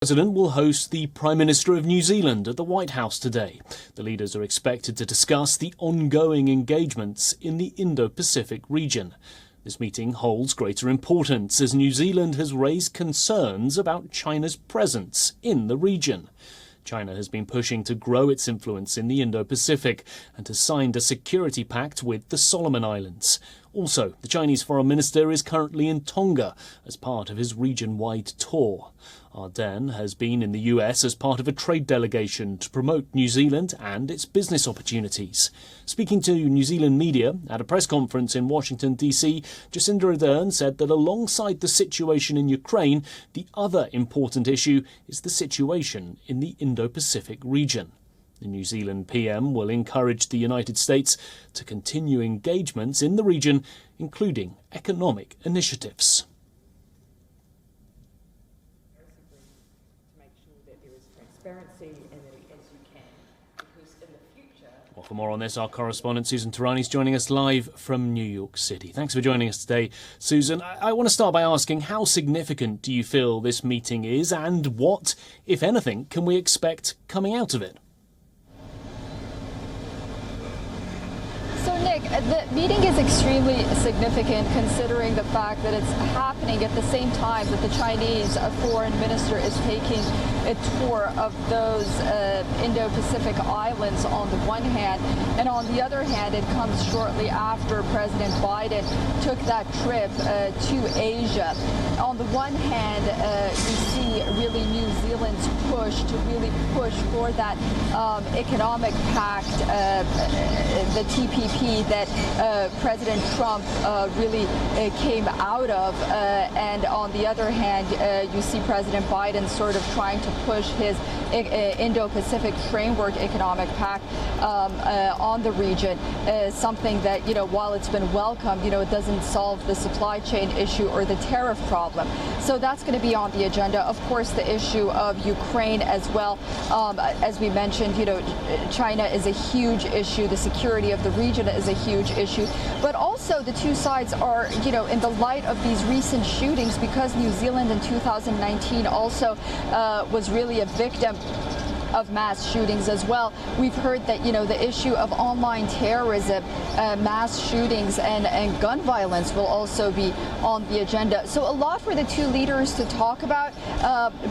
The President will host the Prime Minister of New Zealand at the White House today. The leaders are expected to discuss the ongoing engagements in the Indo-Pacific region. This meeting holds greater importance as New Zealand has raised concerns about China's presence in the region. China has been pushing to grow its influence in the Indo-Pacific and has signed a security pact with the Solomon Islands. Also, the Chinese Foreign Minister is currently in Tonga as part of his region-wide tour. Ardern has been in the US as part of a trade delegation to promote New Zealand and its business opportunities. Speaking to New Zealand media at a press conference in Washington, D.C., Jacinda Ardern said that alongside the situation in Ukraine, the other important issue is the situation in the Indo-Pacific region. The New Zealand PM will encourage the United States to continue engagements in the region, including economic initiatives. Well, for more on this, our correspondent Susan Tarani is joining us live from New York City. Thanks for joining us today, Susan. I want to start by asking, how significant do you feel this meeting is, and what, if anything, can we expect coming out of it? So, Nick, the meeting is extremely significant considering the fact that it's happening at the same time that the Chinese foreign minister is taking a tour of those Indo-Pacific islands on the one hand, and on the other hand, it comes shortly after President Biden took that trip to Asia. On the one hand, you see really New Zealand's push to really push for that economic pact, the TPP, that President Trump really came out of, and on the other hand, you see President Biden sort of trying to push his Indo-Pacific Framework Economic Pact on the region, something that, while it's been welcomed, it doesn't solve the supply chain issue or the tariff problem. So that's going to be on the agenda. Of course, the issue of Ukraine as well. As we mentioned, China is a huge issue. The security of the region is a huge issue. But also the two sides are, in the light of these recent shootings, because New Zealand in 2019 also was really a victim of mass shootings as well. We've heard that, the issue of online terrorism, mass shootings and gun violence will also be on the agenda. So a lot for the two leaders to talk about,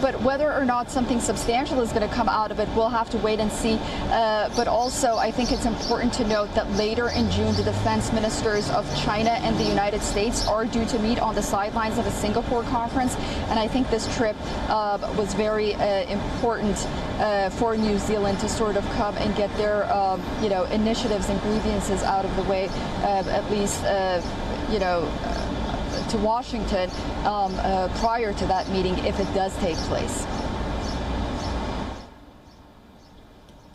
but whether or not something substantial is going to come out of it, we'll have to wait and see. But also, I think it's important to note that later in June, the defense ministers of China and the United States are due to meet on the sidelines of a Singapore conference. And I think this trip was very important for New Zealand to sort of come and get their, initiatives and grievances out of the way, at least, to Washington prior to that meeting, if it does take place.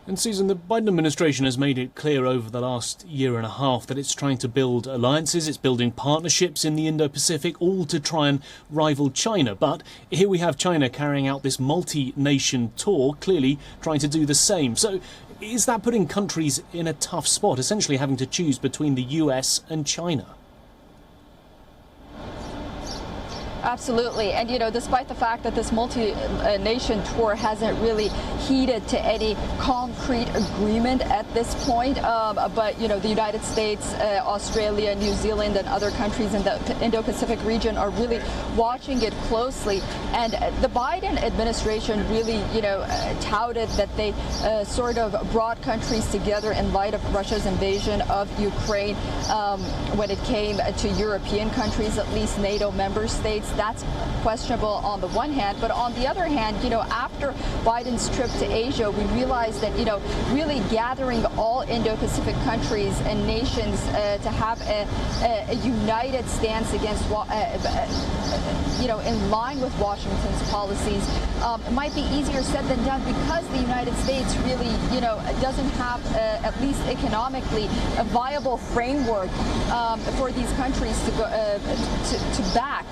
And Susan, the Biden administration has made it clear over the last year and a half that it's trying to build alliances, it's building partnerships in the Indo-Pacific, all to try and rival China. But here we have China carrying out this multi-nation tour, clearly trying to do the same. So is that putting countries in a tough spot, essentially having to choose between the US and China? Absolutely. And, despite the fact that this multi-nation tour hasn't really heeded to any concrete agreement at this point, but, the United States, Australia, New Zealand, and other countries in the Indo-Pacific region are really watching it closely. And the Biden administration really, touted that they sort of brought countries together in light of Russia's invasion of Ukraine when it came to European countries, at least NATO member states. That's questionable on the one hand, but on the other hand, after Biden's trip to Asia, we realized that, really gathering all Indo-Pacific countries and nations to have a united stance against, in line with Washington's policies, might be easier said than done, because the United States really, doesn't have, at least economically, a viable framework for these countries to go to back,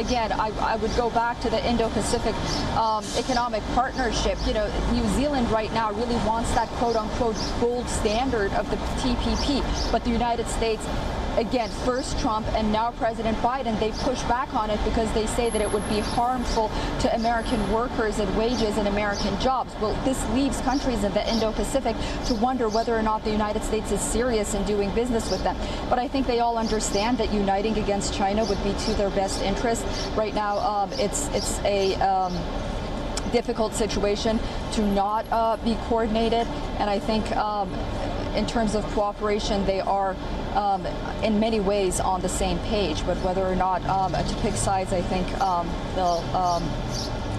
again, I would go back to the Indo-Pacific economic partnership. New Zealand right now really wants that quote-unquote gold standard of the TPP, but the United States again, first Trump and now President Biden, they push back on it because they say that it would be harmful to American workers and wages and American jobs. Well, this leaves countries in the Indo-Pacific to wonder whether or not the United States is serious in doing business with them. But I think they all understand that uniting against China would be to their best interest. Right now, it's a difficult situation to not be coordinated, and I think in terms of cooperation, they are in many ways on the same page. But whether or not to pick sides, I think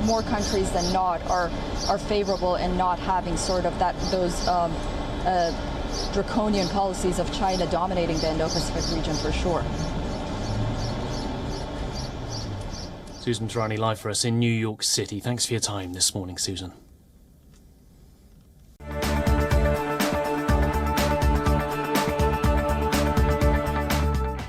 more countries than not are favorable in not having sort of those draconian policies of China dominating the Indo-Pacific region for sure. Susan Tarani live for us in New York City. Thanks for your time this morning, Susan.